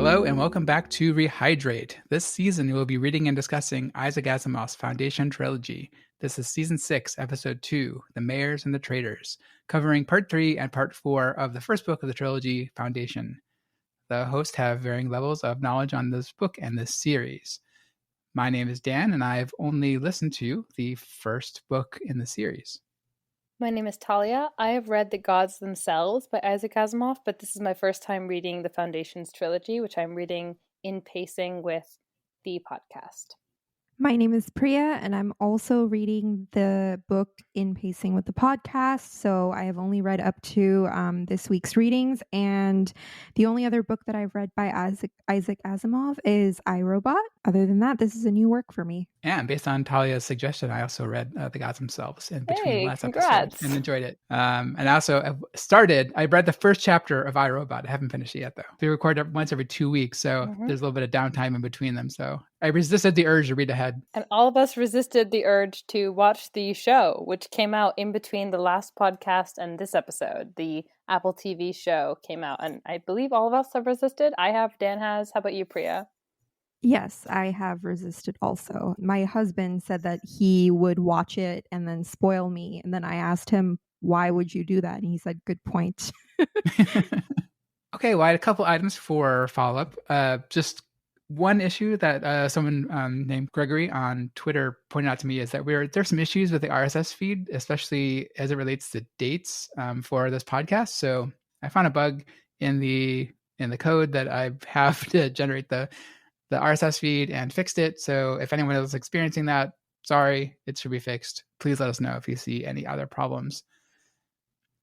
Hello and welcome back to Rehydrate. This season we will be reading and discussing Isaac Asimov's Foundation trilogy. This is Season 6, Episode 2, The Mayors and the Traitors, covering Part 3 and Part 4 of the first book of the trilogy, Foundation. The hosts have varying levels of knowledge on this book and this series. My name is Dan, and I've only listened to the first book in the series. My name is Talia. I have read The Gods Themselves by Isaac Asimov, but this is my first time reading the Foundations trilogy, which I'm reading in pacing with the podcast. My name is Priya, and I'm also reading the book in pacing with the podcast. So I have only read up to this week's readings, and the only other book that I've read by Isaac Asimov is iRobot. Other than that, this is a new work for me. And based on Talia's suggestion, I also read The Gods Themselves in between last congrats. episode and enjoyed it. And I also I read the first chapter of iRobot. I haven't finished it yet, though. We record once every 2 weeks, so there's a little bit of downtime in between them. So I resisted the urge to read ahead. And all of us resisted the urge to watch the show, which came out in between the last podcast and this episode. The Apple TV show came out, and I believe all of us have resisted. I have, Dan has. How about you, Priya? Yes, I have resisted also. My husband said that he would watch it and then spoil me. And then I asked him, why would you do that? And he said, good point. Okay, well, I had a couple items for follow-up. Just one issue that someone named Gregory on Twitter pointed out to me is that there's some issues with the RSS feed, especially as it relates to dates for this podcast. So I found a bug in the code that I have to generate the RSS feed and fixed it. So if anyone is experiencing that, sorry, it should be fixed. Please let us know if you see any other problems.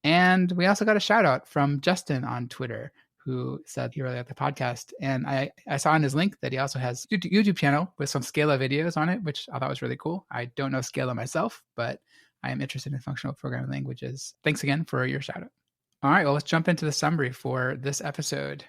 And we also got a shout out from Justin on Twitter, who said he really liked the podcast. And I saw in his link that he also has a YouTube channel with some Scala videos on it, which I thought was really cool. I don't know Scala myself, but I am interested in functional programming languages. Thanks again for your shout out. All right, well, let's jump into the summary for this episode.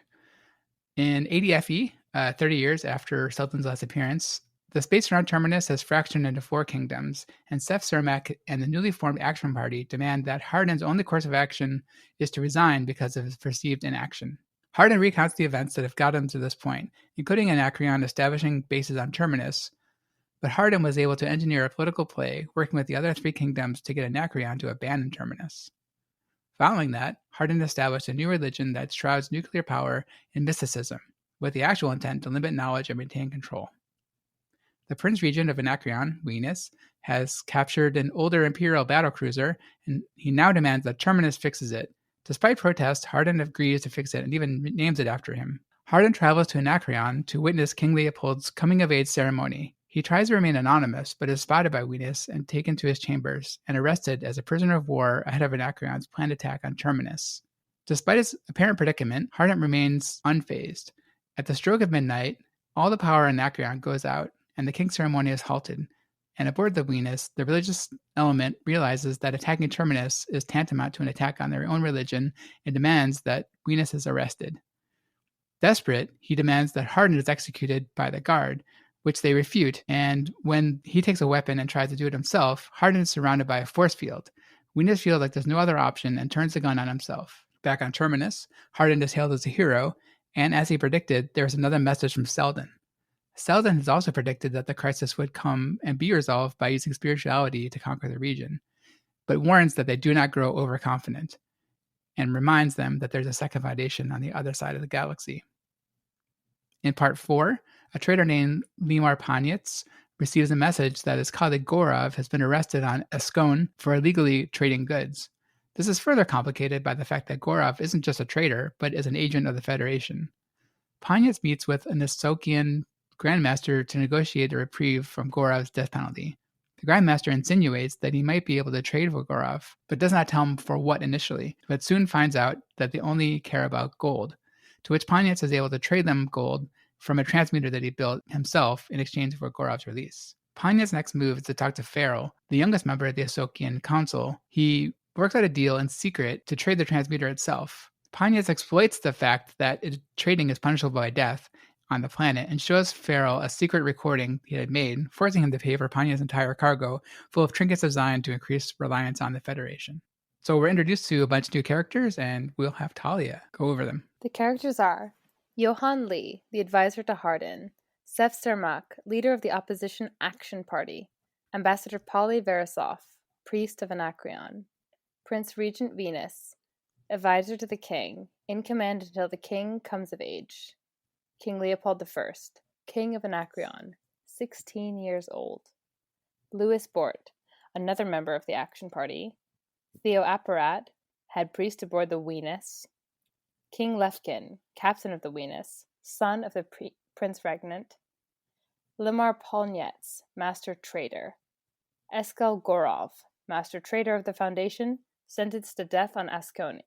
In ADFE, 30 years after Seldon's last appearance, the space around Terminus has fractured into 4 kingdoms, and Seth Cermak and the newly formed Action Party demand that Hardin's only course of action is to resign because of his perceived inaction. Hardin recounts the events that have got him to this point, including Anacreon establishing bases on Terminus, but Hardin was able to engineer a political play working with the other 3 kingdoms to get Anacreon to abandon Terminus. Following that, Hardin established a new religion that shrouds nuclear power in mysticism, with the actual intent to limit knowledge and maintain control. The Prince Regent of Anacreon, Venus, has captured an older Imperial battlecruiser, and he now demands that Terminus fixes it. Despite protests, Hardin agrees to fix it and even names it after him. Hardin travels to Anacreon to witness King Leopold's coming-of-age ceremony. He tries to remain anonymous, but is spotted by Venus and taken to his chambers, and arrested as a prisoner of war ahead of Anacreon's planned attack on Terminus. Despite his apparent predicament, Hardin remains unfazed. At the stroke of midnight, all the power in Anacreon goes out, and the king's ceremony is halted. And aboard the Venus, the religious element realizes that attacking Terminus is tantamount to an attack on their own religion and demands that Venus is arrested. Desperate, he demands that Hardin is executed by the guard, which they refute, and when he takes a weapon and tries to do it himself, Hardin is surrounded by a force field. Venus feels like there's no other option and turns the gun on himself. Back on Terminus, Hardin is hailed as a hero, and as he predicted, there's another message from Seldon. Seldon has also predicted that the crisis would come and be resolved by using spirituality to conquer the region, but warns that they do not grow overconfident, and reminds them that there's a second foundation on the other side of the galaxy. In Part 4, a trader named Lemar Panitz receives a message that his colleague Gorov has been arrested on Eskon for illegally trading goods. This is further complicated by the fact that Gorov isn't just a trader, but is an agent of the Federation. Panitz meets with an Asokian Grandmaster to negotiate a reprieve from Gorov's death penalty. The Grandmaster insinuates that he might be able to trade for Gorov, but does not tell him for what initially, but soon finds out that they only care about gold, to which Panitz is able to trade them gold from a transmitter that he built himself in exchange for Gorov's release. Panitz's next move is to talk to Farrell, the youngest member of the Asokian Council. He works out a deal in secret to trade the transmitter itself. Panitz exploits the fact that trading is punishable by death on the planet and shows Farrell a secret recording he had made, forcing him to pay for Panitz's entire cargo, full of trinkets designed to increase reliance on the Federation. So we're introduced to a bunch of new characters, and we'll have Talia go over them. The characters are Johann Lee, the advisor to Hardin. Sef Cermak, leader of the opposition Action Party. Ambassador Polly Verisov, priest of Anacreon. Prince Regent Venus, advisor to the king, in command until the king comes of age. King Leopold I, king of Anacreon, 16 years old. Louis Bort, another member of the Action Party. Theo Apparat, head priest aboard the Venus. King Lefkin, captain of the Venus, son of the Prince Regnant. Limar Polnetz, master trader. Eskel Gorov, master trader of the Foundation, sentenced to death on Ascone.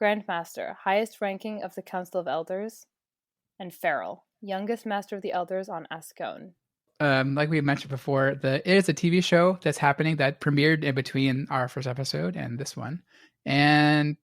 Grandmaster, highest ranking of the Council of Elders. And Farrell, youngest master of the Elders on Ascone. Like we mentioned before, it is a TV show that's happening that premiered in between our first episode and this one. And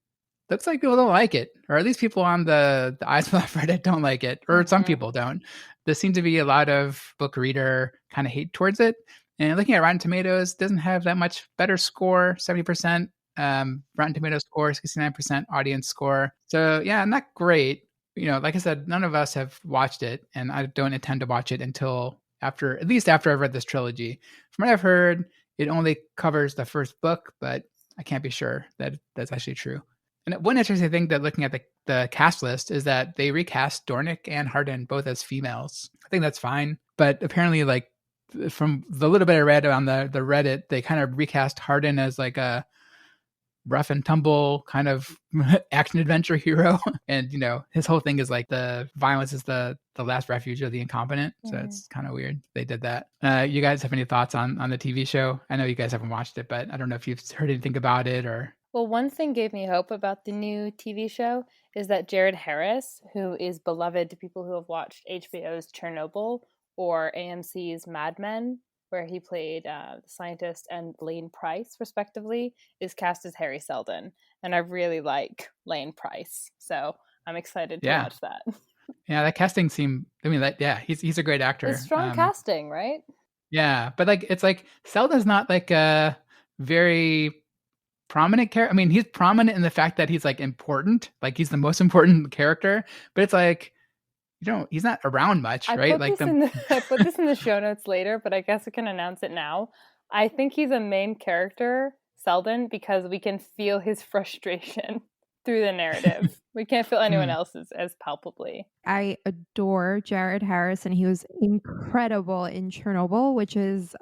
looks like people don't like it, or at least people on the Asimov Reddit don't like it, or some people don't. There seems to be a lot of book reader kind of hate towards it. And looking at Rotten Tomatoes, doesn't have that much better score, 70%. Rotten Tomatoes score, 69% audience score. So yeah, not great. Like I said, none of us have watched it, and I don't intend to watch it until at least after I've read this trilogy. From what I've heard, it only covers the first book, but I can't be sure that that's actually true. And one interesting thing that looking at the cast list is that they recast Dornick and Hardin both as females. I think that's fine. But apparently, like, from the little bit I read on the Reddit, they kind of recast Hardin as like a rough and tumble kind of action adventure hero. And, his whole thing is like the violence is the last refuge of the incompetent. So it's kind of weird they did that. You guys have any thoughts on the TV show? I know you guys haven't watched it, but I don't know if you've heard anything about it or... Well, one thing gave me hope about the new TV show is that Jared Harris, who is beloved to people who have watched HBO's Chernobyl or AMC's Mad Men, where he played the scientist and Lane Price, respectively, is cast as Harry Seldon. And I really like Lane Price. So I'm excited to watch that. Yeah, that casting seemed... he's a great actor. It's strong casting, right? Yeah, but it's like Seldon's not like a very... prominent character. I mean, he's prominent in the fact that he's like important, like he's the most important character, but it's like, he's not around much, right? I put this in the show notes later, but I guess I can announce it now. I think he's a main character, Seldon, because we can feel his frustration through the narrative. We can't feel anyone else's as palpably. I adore Jared Harris, and he was incredible in Chernobyl, which is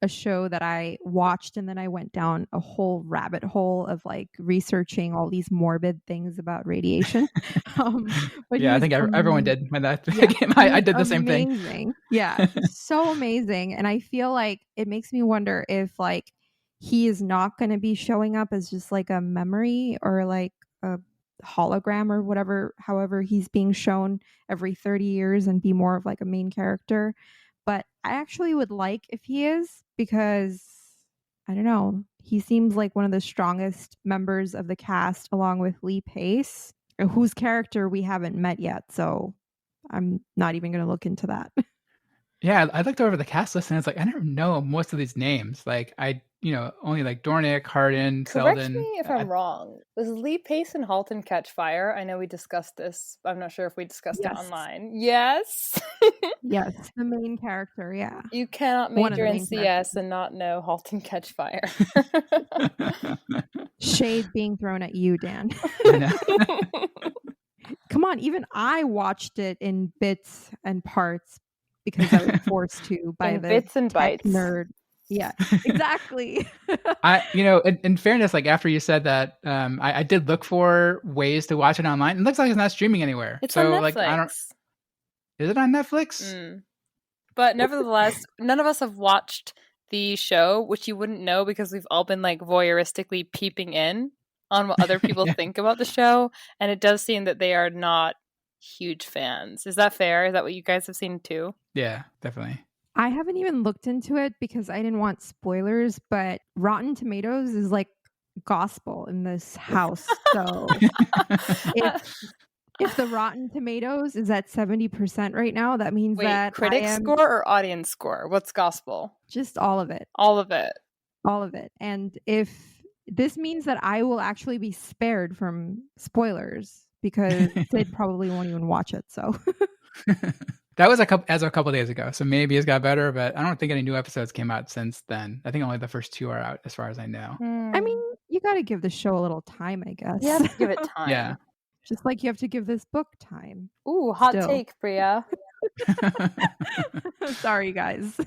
a show that I watched, and then I went down a whole rabbit hole of like researching all these morbid things about radiation. But I think everyone did when that came. I did the same thing. Yeah, so amazing. And I feel like it makes me wonder if like he is not going to be showing up as just like a memory or like a hologram or whatever, however he's being shown every 30 years and be more of like a main character. But I actually would like if he is, because I don't know, he seems like one of the strongest members of the cast along with Lee Pace, whose character we haven't met yet. So I'm not even going to look into that. Yeah, I looked over the cast list and it's like, I never know most of these names. Like only like Dornick, Hardin, Seldon. Correct me if I'm wrong. Was Lee Pace and Halton Catch Fire? I know we discussed this. I'm not sure if we discussed it online. Yes. Yes, the main character, yeah. You cannot major in CS and not know Halton Catch Fire. Shade being thrown at you, Dan. I know. Come on, even I watched it in bits and parts because I was forced to by the bits and bytes nerd. Yeah, exactly. In fairness, like after you said that, I did look for ways to watch it online. It looks like it's not streaming anywhere. It's on Netflix. Like is it on Netflix? But nevertheless, none of us have watched the show, which you wouldn't know because we've all been like voyeuristically peeping in on what other people think about the show, and it does seem that they are not huge fans. Is that fair? Is that what you guys have seen too? Yeah, definitely. I haven't even looked into it because I didn't want spoilers, but Rotten Tomatoes is like gospel in this house. So if the Rotten Tomatoes is at 70% right now, that means that critic score or audience score? What's gospel? Just all of it. All of it. All of it. And if this means that I will actually be spared from spoilers because Sid probably won't even watch it. So That was a couple days ago, so maybe it's got better, but I don't think any new episodes came out since then. I think only the first 2 are out as far as I know. I mean, you got to give the show a little time, I guess. You have to give it time. Yeah. Just like you have to give this book time. Ooh, hot Still. take, Priya. Sorry, guys.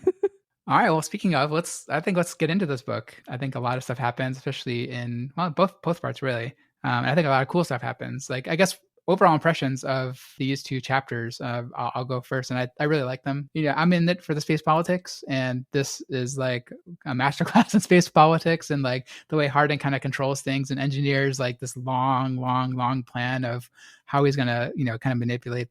All right. Well, speaking of, let's get into this book. I think a lot of stuff happens, especially in both parts really. And I think a lot of cool stuff happens. Like, I guess overall impressions of these 2 chapters. I'll go first, and I really like them. I'm in it for the space politics, and this is like a masterclass in space politics and like the way Harding kind of controls things and engineers like this long plan of how he's gonna kind of manipulate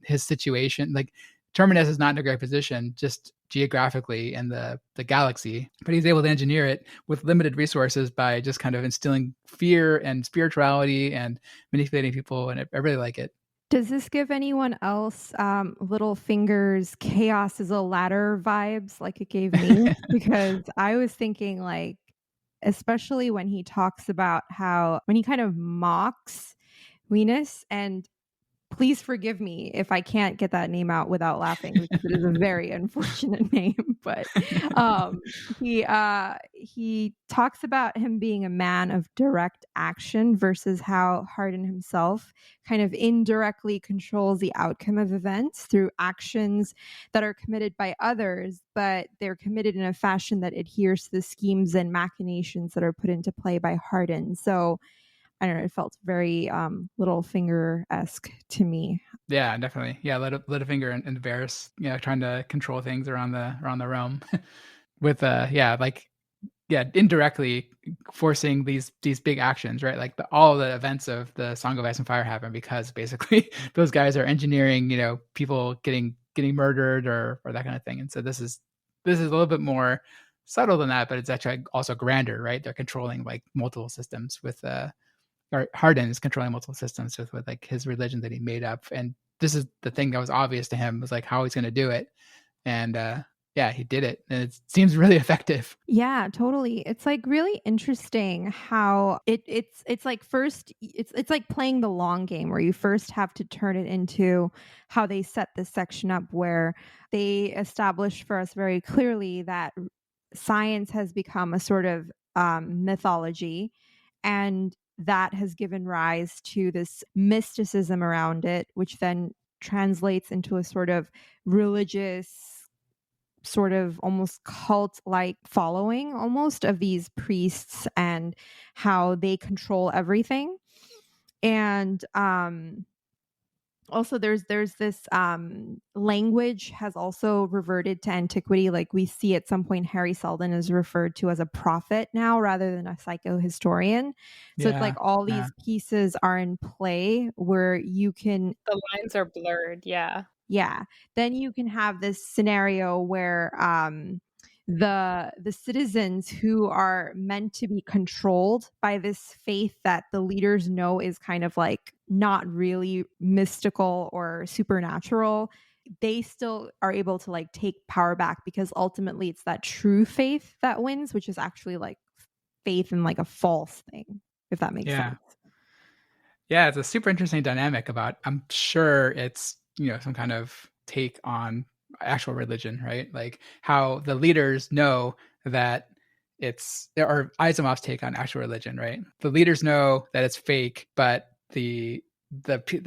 his situation. Like, Terminus is not in a great position just geographically in the galaxy, but he's able to engineer it with limited resources by just kind of instilling fear and spirituality and manipulating people, and I really like it. Does this give anyone else Littlefinger's chaos is a ladder vibes like it gave me? Because I was thinking, like, especially when he talks about when he kind of mocks Venus, and please forgive me if I can't get that name out without laughing, because it is a very unfortunate name. But he talks about him being a man of direct action versus how Hardin himself kind of indirectly controls the outcome of events through actions that are committed by others, but they're committed in a fashion that adheres to the schemes and machinations that are put into play by Hardin. So I don't know, it felt very Littlefinger-esque to me. Yeah, definitely. Yeah, Littlefinger and Varys, trying to control things around the realm with indirectly forcing these big actions, right? Like all the events of the Song of Ice and Fire happen because basically those guys are engineering, people getting murdered or that kind of thing. And so this is a little bit more subtle than that, but it's actually also grander, right? They're controlling like multiple systems with or Hardin is controlling multiple systems with like his religion that he made up. And this is the thing that was obvious to him, was like how he's going to do it. And he did it, and it seems really effective. Yeah, totally. It's like really interesting how it's like first it's like playing the long game, where you first have to turn it into how they set this section up, where they establish for us very clearly that science has become a sort of mythology, and that has given rise to this mysticism around it, which then translates into a sort of religious, sort of almost cult like following almost of these priests and how they control everything. And also there's this language has also reverted to antiquity. Like we see at some point Harry Seldon is referred to as a prophet now rather than a psychohistorian. So it's like all these pieces are in play where you can, the lines are blurred. Yeah. Then you can have this scenario where the citizens who are meant to be controlled by this faith that the leaders know is kind of like not really mystical or supernatural, they still are able to like take power back, because ultimately it's that true faith that wins, which is actually like faith in like a false thing, if that makes sense. Yeah, it's a super interesting dynamic about, I'm sure it's, some kind of take on actual religion, right? Like how the leaders know that or Asimov's take on actual religion, right? The leaders know that it's fake, but the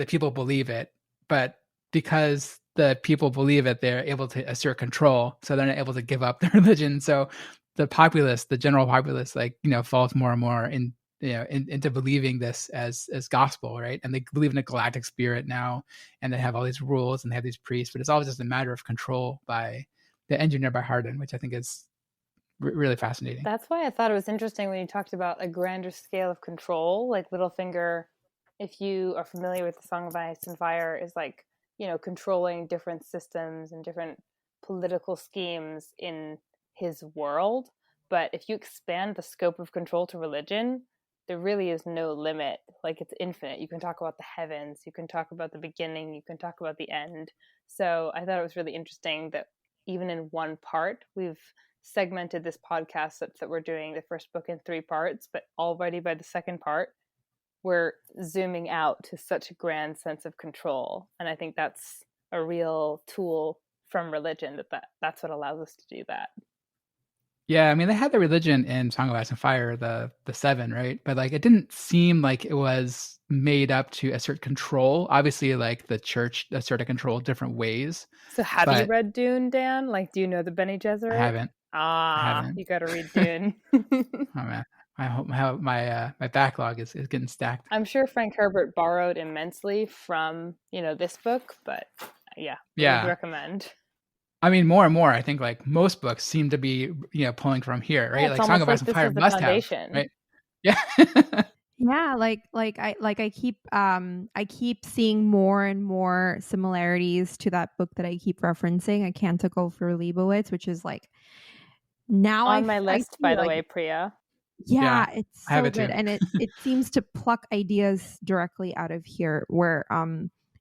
people believe it. But because the people believe it, they're able to assert control, so they're not able to give up their religion. So the general populace, like, falls more and more into believing this as gospel, right? And they believe in a galactic spirit now, and they have all these rules and they have these priests, but it's all just a matter of control by the engineer by Hardin, which I think is really fascinating. That's why I thought it was interesting when you talked about a grander scale of control. Like Littlefinger, if you are familiar with the Song of Ice and Fire, is like, controlling different systems and different political schemes in his world. But if you expand the scope of control to religion, there really is no limit. Like, it's infinite. You can talk about the heavens, you can talk about the beginning, you can talk about the end. So I thought it was really interesting that even in one part, we've segmented this podcast such that we're doing the first book in 3 parts, but already by the second part, we're zooming out to such a grand sense of control. And I think that's a real tool from religion, that's what allows us to do that. Yeah, I mean, they had the religion in Song of Ice and Fire, the seven, right? But like, it didn't seem like it was made up to assert control. Obviously, like the church asserted control different ways, So have you but read Dune, Dan? Like, do you know the Bene I Gesserit? haven't. I Ah, haven't. you got to read Dune. Oh man, I hope my backlog is getting stacked. I'm sure Frank Herbert borrowed immensely from, this book, but yeah, I would Yeah, recommend. I mean, more and more, I think like most books seem to be pulling from here, Yeah, right? it's Like Song almost of Ice like and this Fire is the must have, foundation. right? Yeah. Yeah, I keep seeing more and more similarities to that book that I keep referencing, A Canticle for Leibowitz, which is like now On my I list, by see the like way, Priya. Yeah, yeah, it's I have so it good, too. and it seems to pluck ideas directly out of here, where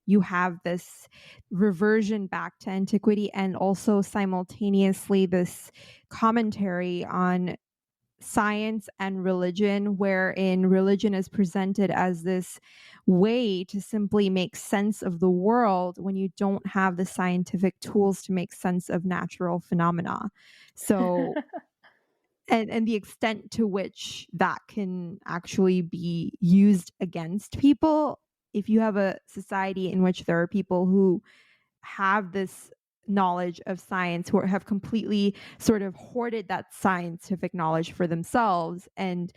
you have this reversion back to antiquity, and also simultaneously this commentary on science and religion, wherein religion is presented as this way to simply make sense of the world when you don't have the scientific tools to make sense of natural phenomena. So and the extent to which that can actually be used against people, if you have a society in which there are people who have this knowledge of science, who have completely sort of hoarded that scientific knowledge for themselves and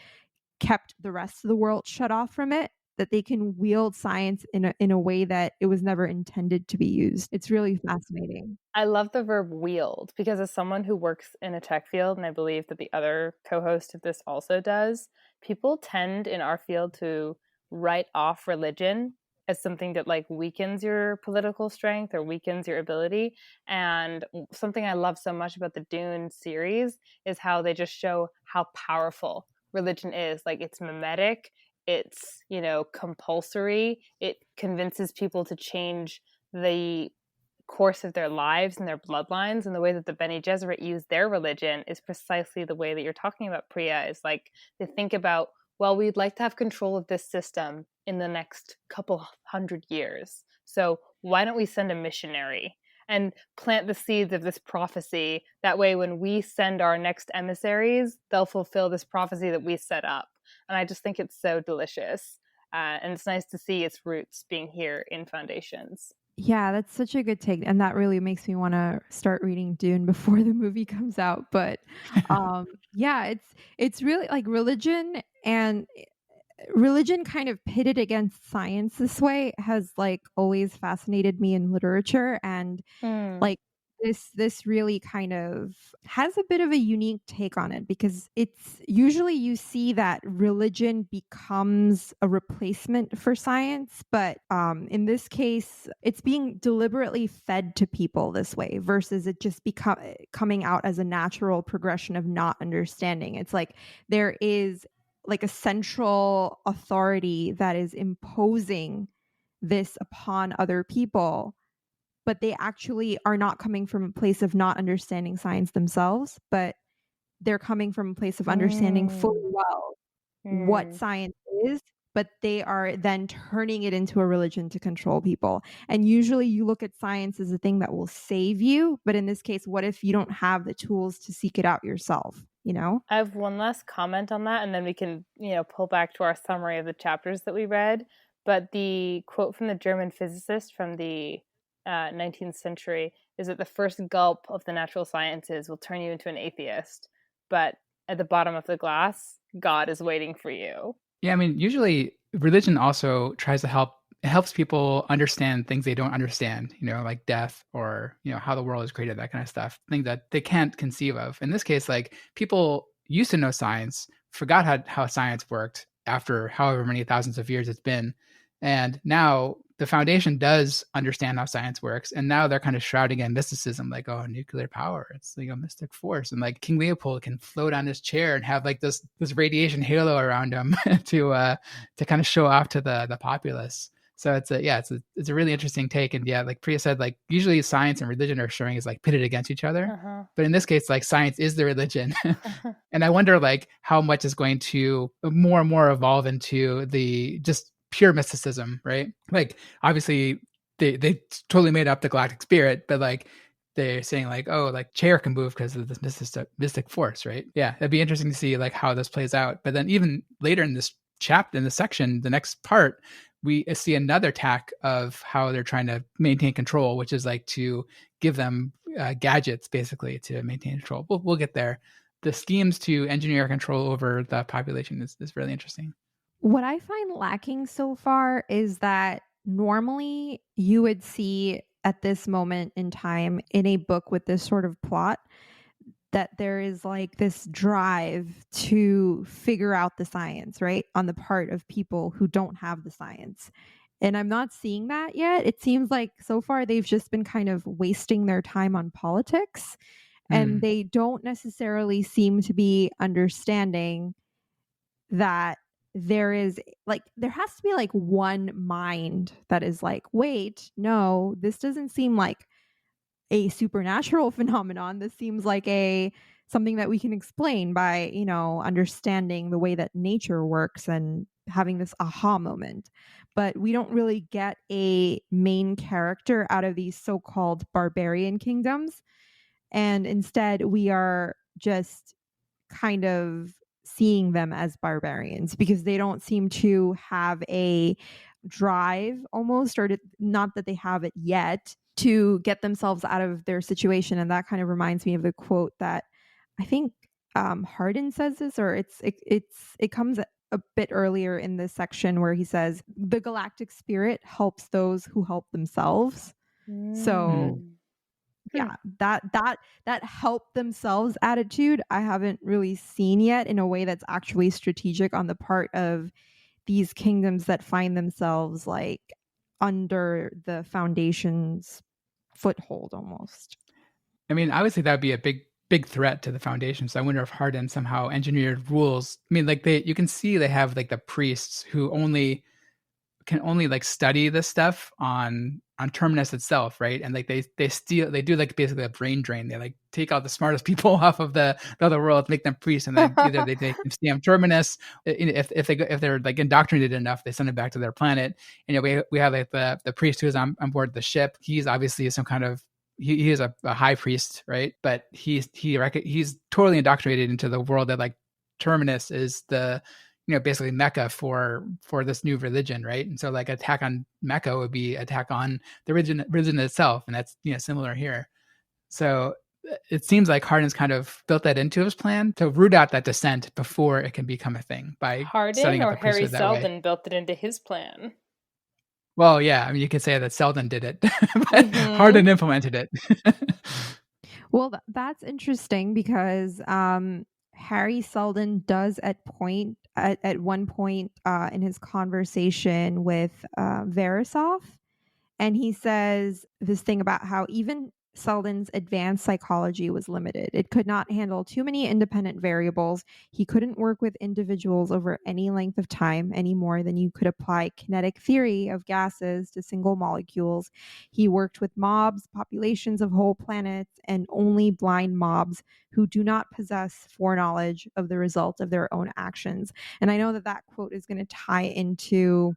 kept the rest of the world shut off from it, that they can wield science in a way that it was never intended to be used. It's really fascinating. I love the verb wield because, as someone who works in a tech field, and I believe that the other co host of this also does, people tend in our field to write off religion as something that like weakens your political strength or weakens your ability. And something I love so much about the Dune series is how they just show how powerful religion is. Like, it's mimetic, it's, compulsory, it convinces people to change the course of their lives and their bloodlines, and the way that the Bene Gesserit use their religion is precisely the way that you're talking about, Priya. Is like they think about, well, we'd like to have control of this system in the next couple hundred years, so why don't we send a missionary and plant the seeds of this prophecy? That way, when we send our next emissaries, they'll fulfill this prophecy that we set up. And I just think it's so delicious. And it's nice to see its roots being here in Foundations. Yeah, that's such a good take, and that really makes me want to start reading Dune before the movie comes out. But yeah, it's really like religion kind of pitted against science this way has like always fascinated me in literature, and Mm. like this really kind of has a bit of a unique take on it, because it's usually you see that religion becomes a replacement for science, but in this case it's being deliberately fed to people this way versus it just coming out as a natural progression of not understanding. It's like there is like a central authority that is imposing this upon other people, but they actually are not coming from a place of not understanding science themselves, but they're coming from a place of understanding fully Mm. well what Mm. science is, but they are then turning it into a religion to control people. And usually you look at science as a thing that will save you, but in this case, what if you don't have the tools to seek it out yourself, you know? I have one last comment on that, and then we can, pull back to our summary of the chapters that we read. But the quote from the German physicist from the 19th century is that the first gulp of the natural sciences will turn you into an atheist, but at the bottom of the glass, God is waiting for you. Yeah, I mean, usually religion also tries to help it helps people understand things they don't understand, like death or, how the world is created, that kind of stuff, things that they can't conceive of. In this case, like people used to know science, forgot how science worked after however many thousands of years it's been. And now the foundation does understand how science works. And now they're kind of shrouding in mysticism, like, oh, nuclear power, it's like a mystic force. And like King Leopold can float on his chair and have like this radiation halo around him to kind of show off to the populace. So it's a really interesting take. And yeah, like Priya said, like usually science and religion are showing as like pitted against each other. Uh-huh. But in this case, like science is the religion. And I wonder like how much is going to more and more evolve into the just pure mysticism, right? Like obviously they totally made up the galactic spirit, but like they're saying like, oh, like chair can move because of this mystic force, right? Yeah, it'd be interesting to see like how this plays out. But then even later in this chapter, in this section, the next part, we see another tack of how they're trying to maintain control, which is like to give them gadgets basically to maintain control. We'll get there. The schemes to engineer control over the population is really interesting. What I find lacking so far is that normally you would see at this moment in time in a book with this sort of plot that there is like this drive to figure out the science, right? On the part of people who don't have the science. And I'm not seeing that yet. It seems like so far they've just been kind of wasting their time on politics, and they don't necessarily seem to be understanding that there is like there has to be like one mind that is like, wait, no, this doesn't seem like a supernatural phenomenon. This seems like a something that we can explain by, understanding the way that nature works and having this aha moment. But we don't really get a main character out of these so-called barbarian kingdoms. And instead, we are just kind of seeing them as barbarians because they don't seem to have a drive almost, or not that they have it yet, to get themselves out of their situation. And that kind of reminds me of the quote that I think Hardin says this, or it comes a bit earlier in this section where he says the galactic spirit helps those who help themselves. So yeah, that help themselves attitude I haven't really seen yet in a way that's actually strategic on the part of these kingdoms that find themselves like under the Foundation's foothold almost. I mean, I would say that would be a big threat to the Foundation. So I wonder if Hardin somehow engineered rules. I mean, like you can see they have like the priests who can only like study this stuff on Terminus itself, right? And like they do like basically a brain drain. They like take out the smartest people off of the other world, make them priests, and then either they make them stay on Terminus. If they're like indoctrinated enough, they send them back to their planet. And we have like the priest who's on board the ship. He's obviously some kind of he is a high priest, right? But he's totally indoctrinated into the world that like Terminus is the basically Mecca for this new religion, right? And so like attack on Mecca would be attack on the religion itself, and that's similar here. So it seems like Hardin's kind of built that into his plan to root out that dissent before it can become a thing by setting Hardin up or a Harry priesthood that way. Seldon built it into his plan? Well, yeah, I mean you could say that Seldon did it, but Hardin implemented it. Well, that's interesting because Harry Seldon does at one point in his conversation with Verisov, and he says this thing about how even Seldon's advanced psychology was limited. It could not handle too many independent variables. He couldn't work with individuals over any length of time any more than you could apply kinetic theory of gases to single molecules. He worked with mobs, populations of whole planets, and only blind mobs who do not possess foreknowledge of the result of their own actions. And I know that quote is going to tie into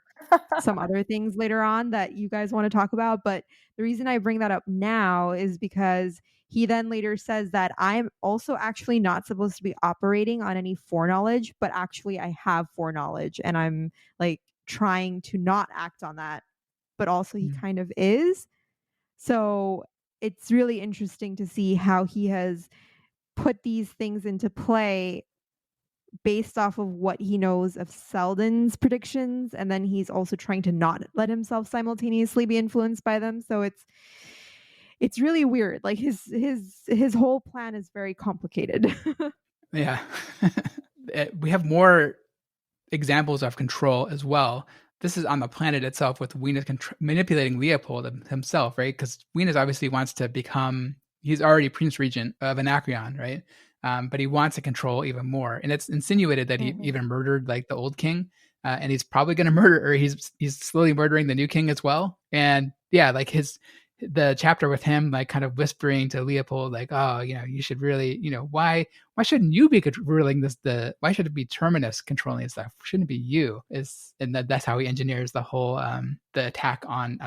some other things later on that you guys want to talk about. But the reason I bring that up now is because he then later says that I'm also actually not supposed to be operating on any foreknowledge, but actually I have foreknowledge and I'm like trying to not act on that. But also he kind of is. So it's really interesting to see how he has put these things into play based off of what he knows of Seldon's predictions, and then he's also trying to not let himself simultaneously be influenced by them. So it's really weird. Like his whole plan is very complicated. Yeah. We have more examples of control as well. This is on the planet itself with Venus manipulating Leopold himself, right? Because Venus obviously wants to become, he's already Prince Regent of Anacreon, right? But he wants to control even more. And it's insinuated that he even murdered like the old king. and he's probably going to murder, or he's slowly murdering the new king as well. And yeah, like the chapter with him like kind of whispering to Leopold like, oh, you should really, why shouldn't you be ruling this? Why should it be Terminus controlling this stuff? Shouldn't it be you? And that's how he engineers the whole the attack on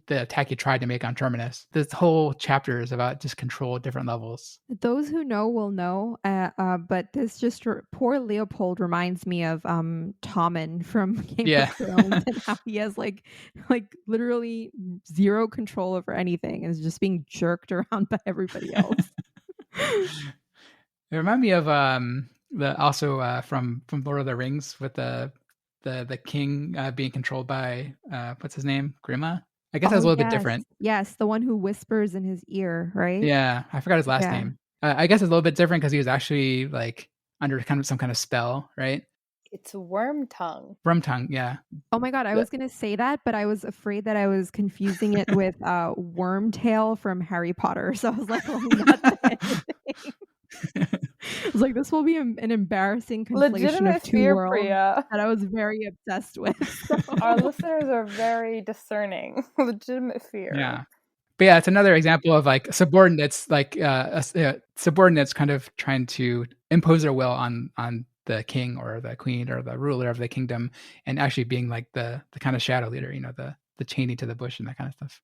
the attack he tried to make on Terminus. This whole chapter is about just control at different levels. Those who know will know, but this poor Leopold reminds me of Tommen from Game Yeah. of Thrones and how he has like literally zero control over anything and is just being jerked around by everybody else. It reminded me of from Lord of the Rings with the king being controlled by what's his name, Grima. I guess that's a little bit different. Yes, the one who whispers in his ear, right? Yeah, I forgot his last name. I guess it's a little bit different because he was actually like under kind of some kind of spell, right? It's Wormtongue. Wormtongue, yeah. Oh my god, I was gonna say that, but I was afraid that I was confusing it with Wormtail from Harry Potter. So I was like, well, not that. I was like, this will be an embarrassing conflation of two worlds Priya. that I was very obsessed with. So. Our listeners are very discerning. Legitimate fear. Yeah. But yeah, it's another example of like subordinates, subordinates kind of trying to impose their will on the king or the queen or the ruler of the kingdom, and actually being like the kind of shadow leader, the chaining to the bush and that kind of stuff.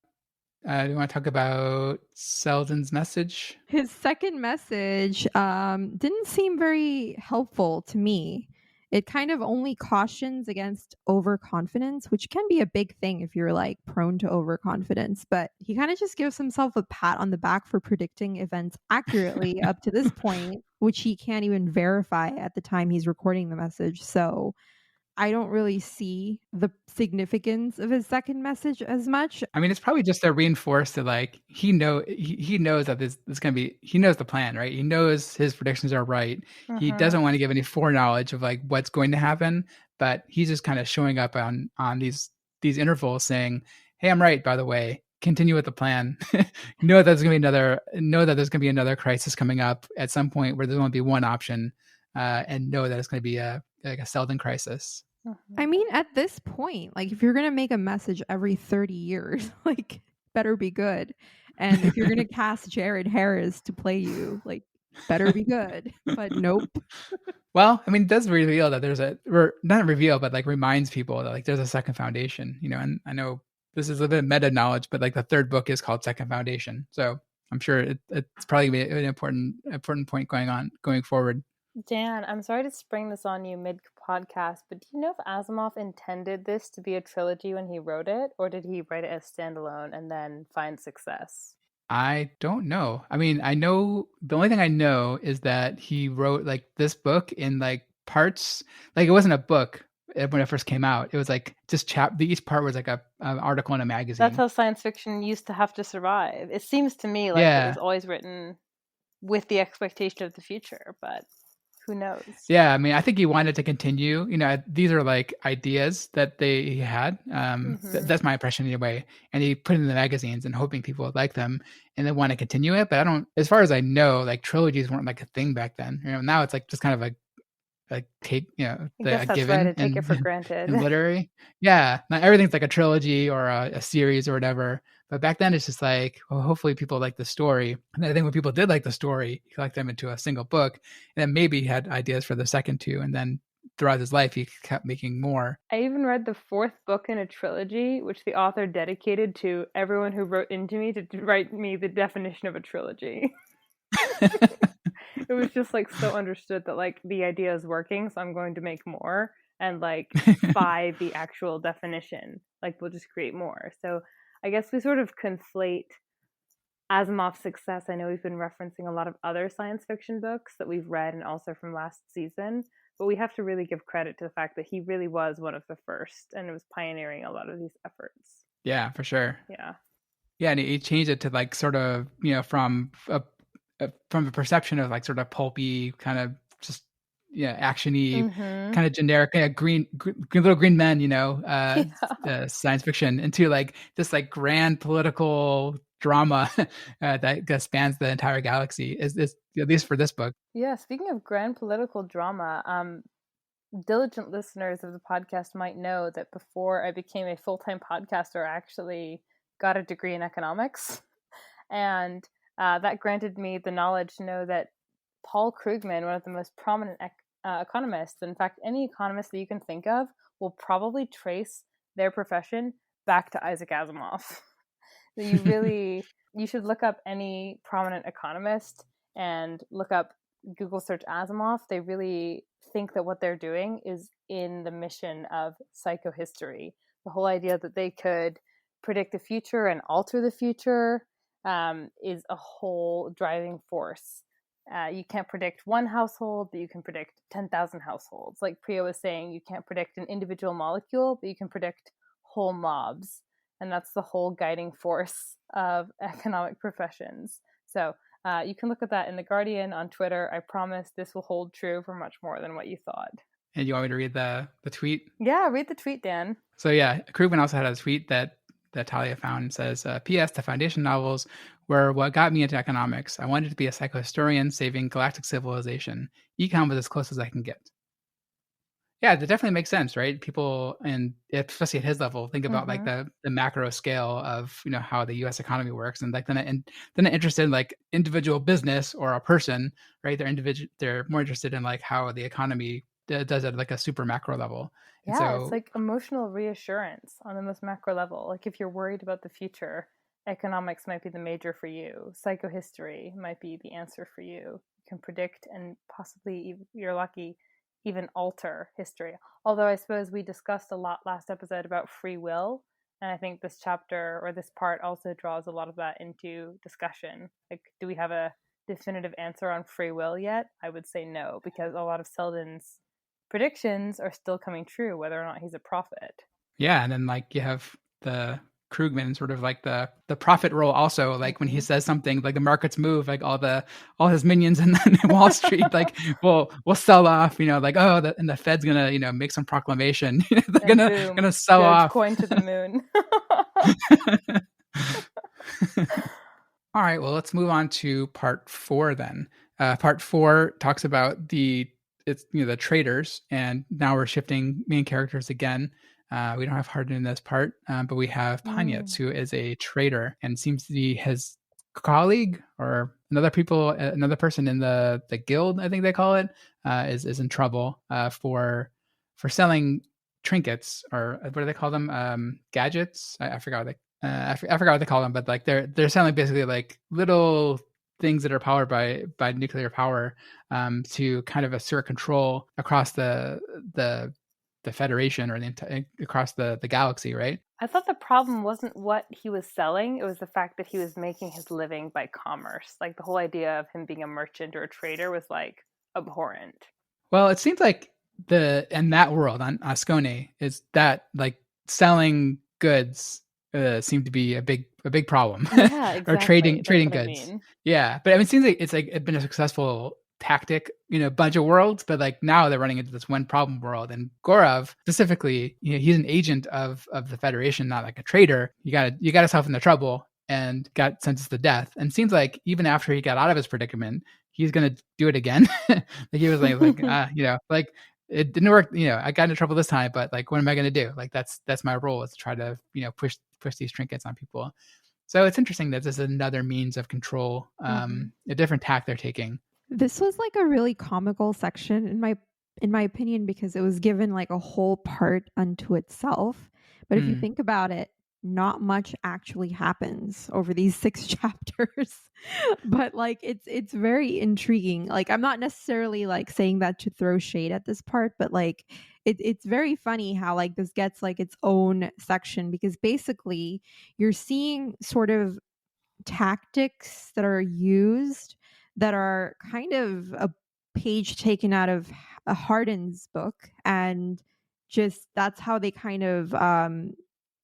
Do you want to talk about Seldon's message? His second message didn't seem very helpful to me. It kind of only cautions against overconfidence, which can be a big thing if you're like prone to overconfidence. But he kind of just gives himself a pat on the back for predicting events accurately up to this point, which he can't even verify at the time he's recording the message. So I don't really see the significance of his second message as much. I mean, it's probably just to reinforce that, like, he knows that this is going to be, he knows the plan, right? He knows his predictions are right. Mm-hmm. He doesn't want to give any foreknowledge of like what's going to happen, but he's just kind of showing up on these intervals saying, hey, I'm right, by the way, continue with the plan. Know that there's going to be another crisis coming up at some point where there's only be one option, and know that it's going to be a Seldon crisis. I mean, at this point, like if you're going to make a message every 30 years, like better be good. And if you're going to cast Jared Harris to play you, like better be good. But nope. Well, I mean, it does reveal that not reveal, but like reminds people that like there's a second foundation, and I know this is a bit meta knowledge, but like the third book is called Second Foundation. So I'm sure it's probably gonna be an important point going forward. Dan, I'm sorry to spring this on you mid-podcast, but do you know if Asimov intended this to be a trilogy when he wrote it, or did he write it as standalone and then find success? I don't know. I mean, I know the only thing I know is that he wrote like this book in like parts. Like it wasn't a book when it first came out. It was like just each part was like an article in a magazine. That's how science fiction used to have to survive. It seems to me like it was always written with the expectation of the future, but who knows? Yeah, I mean, I think he wanted to continue. These are like ideas that he had. That's my impression anyway. And he put it in the magazines and hoping people would like them and then want to continue it. But I don't, as far as I know, like trilogies weren't like a thing back then. Now it's like just kind of a take, I guess that's given. Right. I take it for granted. In literary. Yeah, not everything's like a trilogy or a series or whatever. But back then it's just like, well, hopefully people like the story. And I think when people did like the story, he collected them into a single book. And then maybe he had ideas for the second two. And then throughout his life, he kept making more. I even read the fourth book in a trilogy, which the author dedicated to everyone who wrote into me to write me the definition of a trilogy. It was just like so understood that like the idea is working, so I'm going to make more. And like by the actual definition, like we'll just create more. So I guess we sort of conflate Asimov's success. I know we've been referencing a lot of other science fiction books that we've read and also from last season, but we have to really give credit to the fact that he really was one of the first and it was pioneering a lot of these efforts. Yeah, for sure. Yeah. Yeah, and he changed it to like sort of, from a perception of like sort of pulpy kind of just actiony, kind of generic green little green men, science fiction into like this like grand political drama that spans the entire galaxy. Is this at least for this book? Yeah, speaking of grand political drama, diligent listeners of the podcast might know that before I became a full-time podcaster, I actually got a degree in economics. And that granted me the knowledge to know that Paul Krugman, one of the most prominent economists, in fact, any economist that you can think of, will probably trace their profession back to Isaac Asimov. You should look up any prominent economist and look up Google search Asimov. They really think that what they're doing is in the mission of psychohistory. The whole idea that they could predict the future and alter the future is a whole driving force. You can't predict one household, but you can predict 10,000 households. Like Priya was saying, you can't predict an individual molecule, but you can predict whole mobs. And that's the whole guiding force of economic professions. So you can look at that in The Guardian, on Twitter. I promise this will hold true for much more than what you thought. And you want me to read the tweet? Yeah, read the tweet, Dan. So yeah, Krugman also had a tweet that Talia found and says, P.S. The foundation novels were what got me into economics. I wanted to be a psychohistorian saving galactic civilization. Econ was as close as I can get. Yeah, that definitely makes sense, right? People, and especially at his level, think about like the macro scale of how the U.S. economy works, and like then they're interested in like individual business or a person, right? They're more interested in like how the economy does at like a super macro level. And Yeah, so, it's like emotional reassurance on the most macro level. Like if you're worried about the future, economics might be the major for you. Psychohistory might be the answer for you. You can predict and possibly, if you're lucky, even alter history. Although I suppose we discussed a lot last episode about free will, and I think this chapter or this part also draws a lot of that into discussion. Like, do we have a definitive answer on free will yet? I would say no, because a lot of Seldon's predictions are still coming true, whether or not he's a prophet. yeah, and then like you have the Krugman sort of like the prophet role also, like when he says something, like the markets move, like all his minions in Wall Street like will sell off, like and the Fed's gonna make some proclamation, they're And gonna sell off. Dogecoin to the moon. All right, well, let's move on to part 4 then. Part 4 talks about the traders, and now we're shifting main characters again. We don't have Hardin in this part, but we have Panyets, who is a trader and seems to be his colleague or another person in the guild, I think they call it, is in trouble for selling trinkets, or what do they call them? Gadgets? I forgot what I forgot what they call them, but like they're selling basically like little things that are powered by nuclear power to kind of assert control across the Federation or across the galaxy, right? I thought the problem wasn't what he was selling, it was the fact that he was making his living by commerce. Like the whole idea of him being a merchant or a trader was like abhorrent. Well, it seems like in that world on Ascone is that like selling goods seemed to be a big problem. Yeah, exactly. Or trading goods. I mean. Yeah, but I mean, it seems like it's been a successful tactic, bunch of worlds, but like now they're running into this one problem world. And Gorov specifically, he's an agent of the Federation, not like a trader. You got yourself into trouble and got sentenced to death. And it seems like even after he got out of his predicament, he's gonna do it again. Like he was like it didn't work. I got into trouble this time, but like, what am I gonna do? Like that's my role, is to try to push these trinkets on people. So it's interesting that this is another means of control, a different tack they're taking. This was like a really comical section in my opinion, because it was given like a whole part unto itself. But if you think about it, not much actually happens over these 6 chapters. But like it's very intriguing. Like I'm not necessarily like saying that to throw shade at this part, but like it's very funny how like this gets like its own section, because basically you're seeing sort of tactics that are used that are kind of a page taken out of a Hardin's book, and just that's how they kind of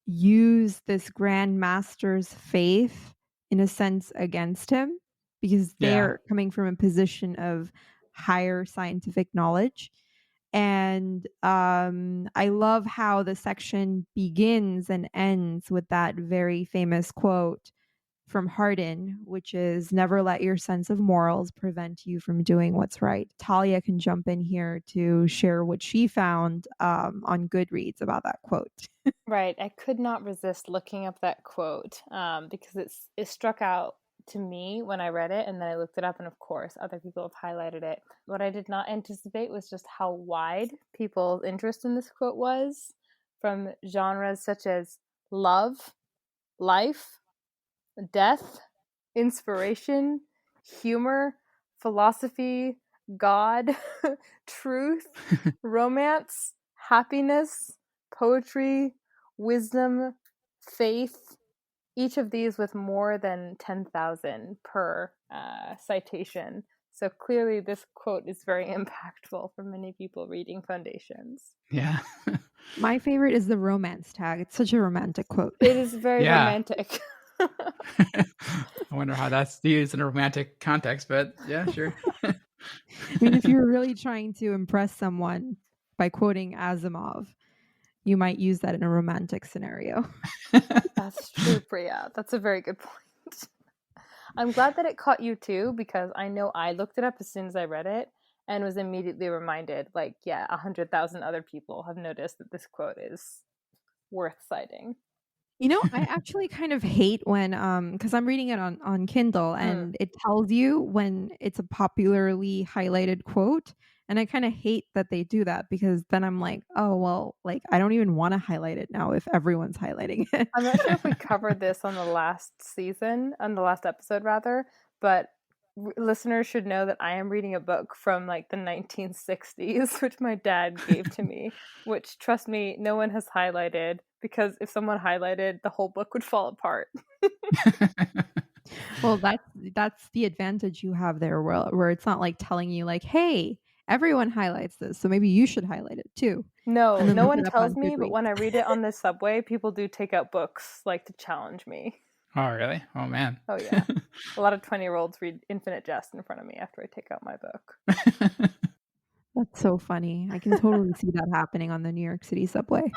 use this Grand Master's faith in a sense against him, because they're coming from a position of higher scientific knowledge. And I love how the section begins and ends with that very famous quote from Hardin, which is never let your sense of morals prevent you from doing what's right. Talia can jump in here to share what she found on Goodreads about that quote. Right. I could not resist looking up that quote because it struck out to me when I read it, and then I looked it up, and of course other people have highlighted it. What I did not anticipate was just how wide people's interest in this quote was, from genres such as love, life, death, inspiration, humor, philosophy, God, truth, romance, happiness, poetry, wisdom, faith, each of these with more than 10,000 per citation. So clearly, this quote is very impactful for many people reading Foundations. Yeah. My favorite is the romance tag. It's such a romantic quote. It is very Yeah. romantic. I wonder how that's used in a romantic context, but yeah, sure. I mean, if you're really trying to impress someone by quoting Asimov, you might use that in a romantic scenario. That's true, Priya. That's a very good point. I'm glad that it caught you too, because I know I looked it up as soon as I read it and was immediately reminded, like, yeah, 100,000 other people have noticed that this quote is worth citing. You know, I actually kind of hate when because I'm reading it on Kindle and it tells you when it's a popularly highlighted quote, and I kind of hate that they do that, because then I'm like, oh well, like I don't even want to highlight it now if everyone's highlighting it. I'm not sure if we covered this on the last episode rather, but listeners should know that I am reading a book from like the 1960s, which my dad gave to me, which, trust me, no one has highlighted, because if someone highlighted, the whole book would fall apart. Well, that's the advantage you have there, where it's not like telling you like, hey, everyone highlights this, so maybe you should highlight it too. No, And then no look one it up tells on me, but Goodreads. when I read it on the subway, people do take out books like to challenge me. Oh, really? Oh, man. Oh, yeah. A lot of 20-year-olds read Infinite Jest in front of me after I take out my book. That's so funny. I can totally see that happening on the New York City subway.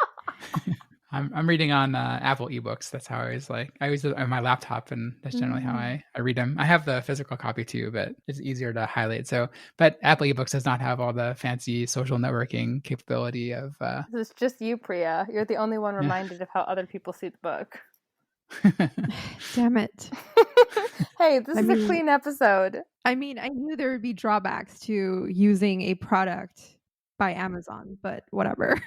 I'm reading on Apple eBooks. That's how I use it on my laptop, and that's generally how I read them. I have the physical copy too, but it's easier to highlight. So, but Apple eBooks does not have all the fancy social networking capability of. This is just you, Priya. You're the only one reminded of how other people see the book. Damn it. Hey, this is a clean episode. I mean, I knew there would be drawbacks to using a product by Amazon, but whatever.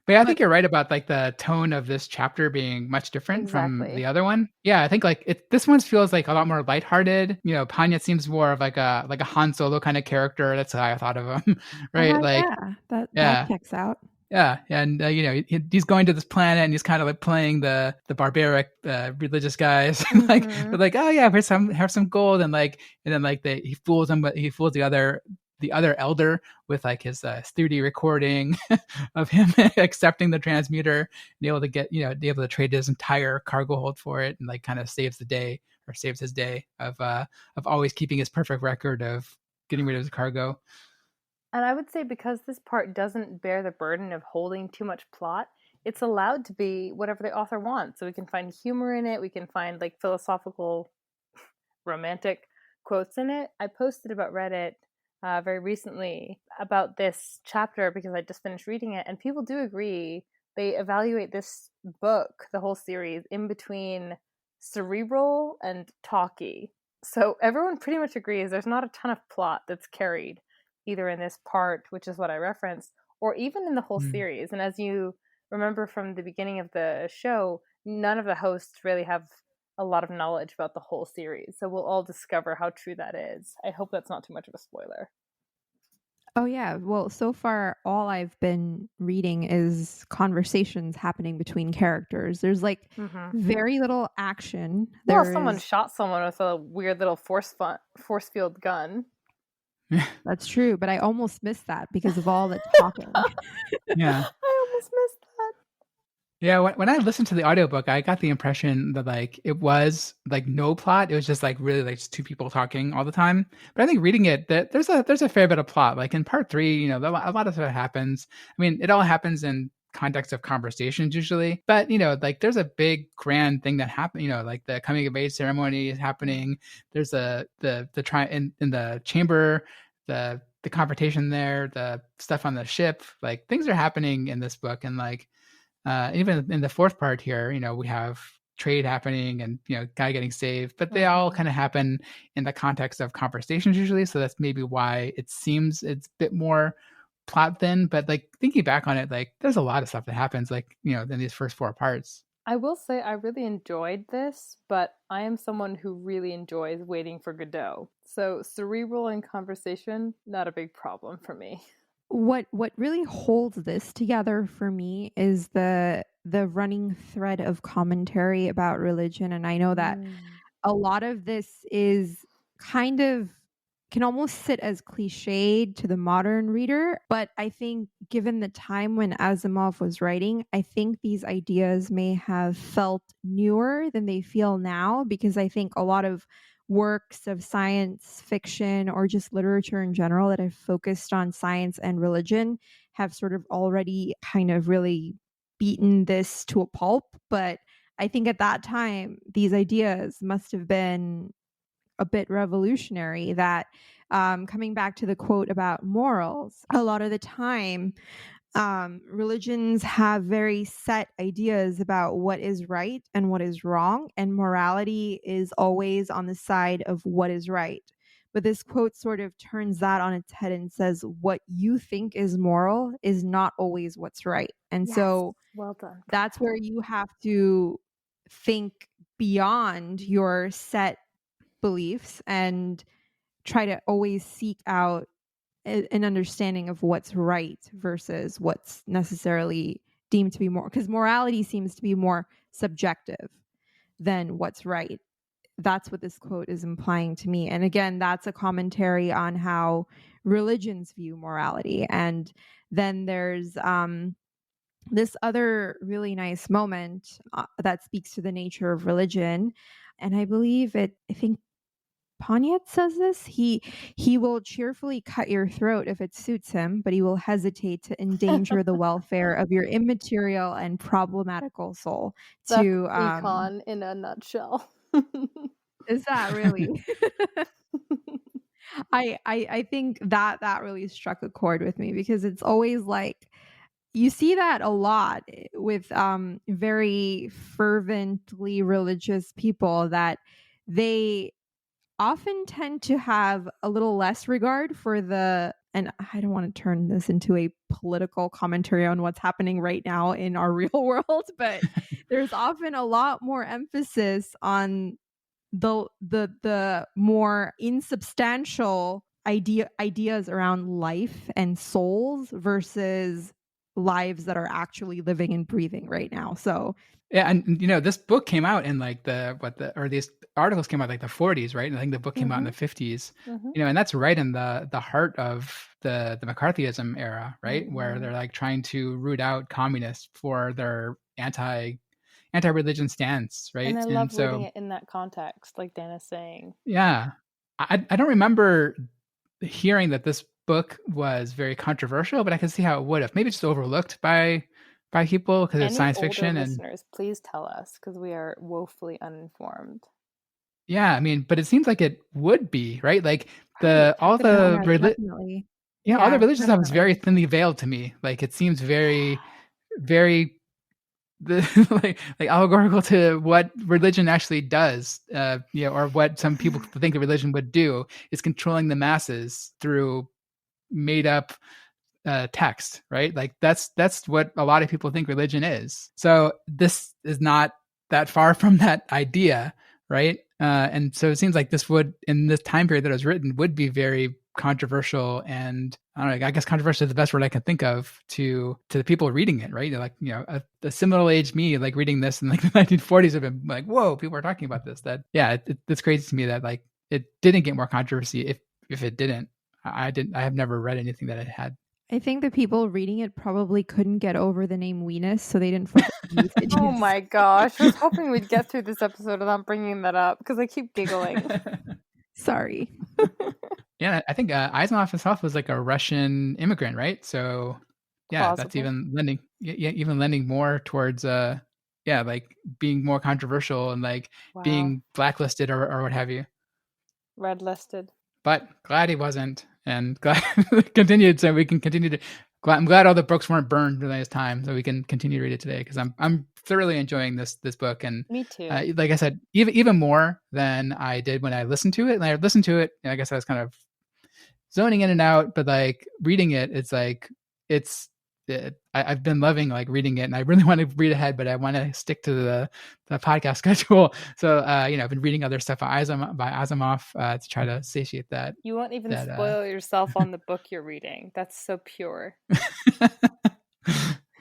But yeah, I think you're right about like the tone of this chapter being much different from the other one. Yeah, I think like this one feels like a lot more lighthearted. You know, Panya seems more of like a Han Solo kind of character. That's how I thought of him, right? That checks out. Yeah, and you know, he's going to this planet and he's kind of like playing the barbaric religious guys. Like they're like, oh yeah, here's some gold, and then he fools him, but he fools the other elder with like his 3D recording of him accepting the transmuter and able to trade his entire cargo hold for it, and like kind of saves his day of always keeping his perfect record of getting rid of his cargo. And I would say, because this part doesn't bear the burden of holding too much plot, it's allowed to be whatever the author wants. So we can find humor in it. We can find like philosophical, romantic quotes in it. I posted about Reddit very recently about this chapter because I just finished reading it, and people do agree. They evaluate this book, the whole series, in between cerebral and talky. So everyone pretty much agrees there's not a ton of plot that's carried either in this part, which is what I referenced, or even in the whole series. And as you remember from the beginning of the show, none of the hosts really have a lot of knowledge about the whole series. So we'll all discover how true that is. I hope that's not too much of a spoiler. Oh yeah. Well, so far all I've been reading is conversations happening between characters. There's like very little action. Someone shot someone with a weird little force field gun. That's true, but I almost missed that because of all the talking. Yeah. I almost missed that. Yeah, when I listened to the audiobook, I got the impression that like it was like no plot. It was just like really like just two people talking all the time. But I think reading it, that there's a fair bit of plot. Like in part 3, you know, a lot of stuff happens. I mean, it all happens in context of conversations usually. But, like there's a big grand thing that happened, like the coming of age ceremony is happening. There's the try in the chamber, the confrontation there, the stuff on the ship, like things are happening in this book. And like, even in the fourth part here, we have trade happening and, guy getting saved, but they all kind of happen in the context of conversations usually. So that's maybe why it seems it's a bit more plot thin, but like thinking back on it, like there's a lot of stuff that happens like, in these first four parts. I will say I really enjoyed this, but I am someone who really enjoys waiting for Godot. So cerebral and conversation, not a big problem for me. What really holds this together for me is the running thread of commentary about religion. And I know that a lot of this is kind of can almost sit as cliched to the modern reader, but I think given the time when Asimov was writing, I think these ideas may have felt newer than they feel now, because I think a lot of works of science fiction or just literature in general that have focused on science and religion have sort of already kind of really beaten this to a pulp. But I think at that time, these ideas must have been a bit revolutionary. That coming back to the quote about morals, a lot of the time, religions have very set ideas about what is right and what is wrong, and morality is always on the side of what is right. But this quote sort of turns that on its head and says what you think is moral is not always what's right. And so well done. that's where you have to think beyond your set beliefs and try to always seek out an understanding of what's right versus what's necessarily deemed to be more, because morality seems to be more subjective than what's right. That's what this quote is implying to me. And again, that's a commentary on how religions view morality. And then there's this other really nice moment that speaks to the nature of religion. And I think Panyet says this. He will cheerfully cut your throat if it suits him, but he will hesitate to endanger the welfare of your immaterial and problematical soul. That's To econ in a nutshell. is that really? I think that really struck a chord with me, because it's always like you see that a lot with very fervently religious people, that they often tend to have a little less regard for and I don't want to turn this into a political commentary on what's happening right now in our real world, but there's often a lot more emphasis on the more insubstantial ideas around life and souls versus lives that are actually living and breathing right now. So yeah, and this book came out in like these articles came out like the 40s, right? And I think the book came out in the 50s. And that's right in the heart of the McCarthyism era, right? Where they're like trying to root out communists for their anti-religion stance, right? And I love reading it in that context, like Dan is saying. Yeah. I don't remember hearing that this book was very controversial, but I can see how it would have. Maybe just overlooked by people because it's science fiction. And listeners, please tell us, because we are woefully uninformed. Yeah, I mean, but it seems like it would be, right? Like all the religious stuff is very thinly veiled to me. Like it seems very, very like allegorical to what religion actually does, or what some people think a religion would do is controlling the masses through made up text, right? Like that's what a lot of people think religion is. So this is not that far from that idea, right? And so it seems like this would, in this time period that it was written, would be very controversial, and I don't know, I guess controversial is the best word I can think of to the people reading it, right? Like, a similar age me, like reading this in like the 1940s have been like, whoa, people are talking about this. That, yeah, it's crazy to me that like it didn't get more controversy. If it didn't, I have never read anything that it had. I think the people reading it probably couldn't get over the name Weenus, so they didn't focus on usage. Oh my gosh. I was hoping we'd get through this episode without bringing that up, because I keep giggling. Sorry. Yeah, I think Asimov himself was like a Russian immigrant, right? So yeah, that's Plausible. even lending more towards like being more controversial and like Wow. being blacklisted or what have you. Red listed. But glad he wasn't, and glad continued, so we can continue to. I'm glad all the books weren't burned during his time, so we can continue to read it today. Because I'm thoroughly enjoying this book, and Me too. like I said, even more than I did when I listened to it. And I listened to it, and I guess I was kind of zoning in and out, but like reading it, it's like I've been loving like reading it, and I really want to read ahead, but I want to stick to the podcast schedule. So I've been reading other stuff by Asimov to try to satiate that. You won't even spoil yourself on the book you're reading. That's so pure.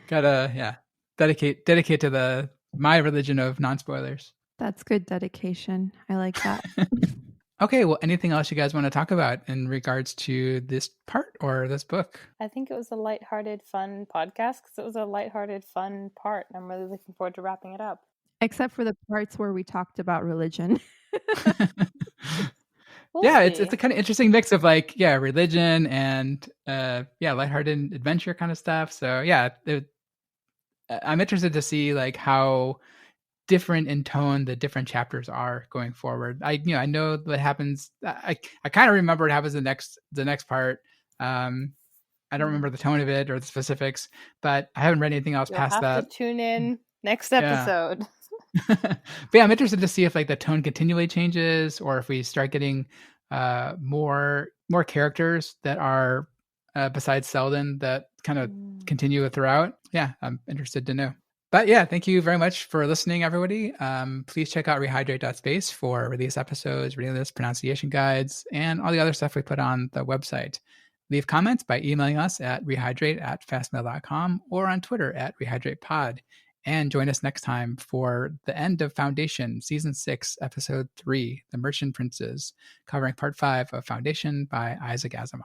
Gotta dedicate to my religion of non-spoilers. That's good dedication. I like that. Okay, well, anything else you guys want to talk about in regards to this part or this book? I think it was a lighthearted, fun podcast because it was a lighthearted, fun part. I'm really looking forward to wrapping it up. Except for the parts where we talked about religion. It's a kind of interesting mix of like, religion and lighthearted adventure kind of stuff. So I'm interested to see like how different in tone the different chapters are going forward. I know what happens. I kind of remember what happens the next part. I don't remember the tone of it or the specifics, but I haven't read anything else past that. You'll have to tune in next episode. But yeah, I'm interested to see if like the tone continually changes or if we start getting more characters that are besides Seldon that kind of continue throughout. Yeah, I'm interested to know. But yeah, thank you very much for listening, everybody. Please check out rehydrate.space for release episodes, reading lists, pronunciation guides, and all the other stuff we put on the website. Leave comments by emailing us at rehydrate@fastmail.com or on Twitter at rehydratepod. And join us next time for the end of Foundation, Season 6, Episode 3, The Merchant Princes, covering Part 5 of Foundation by Isaac Asimov.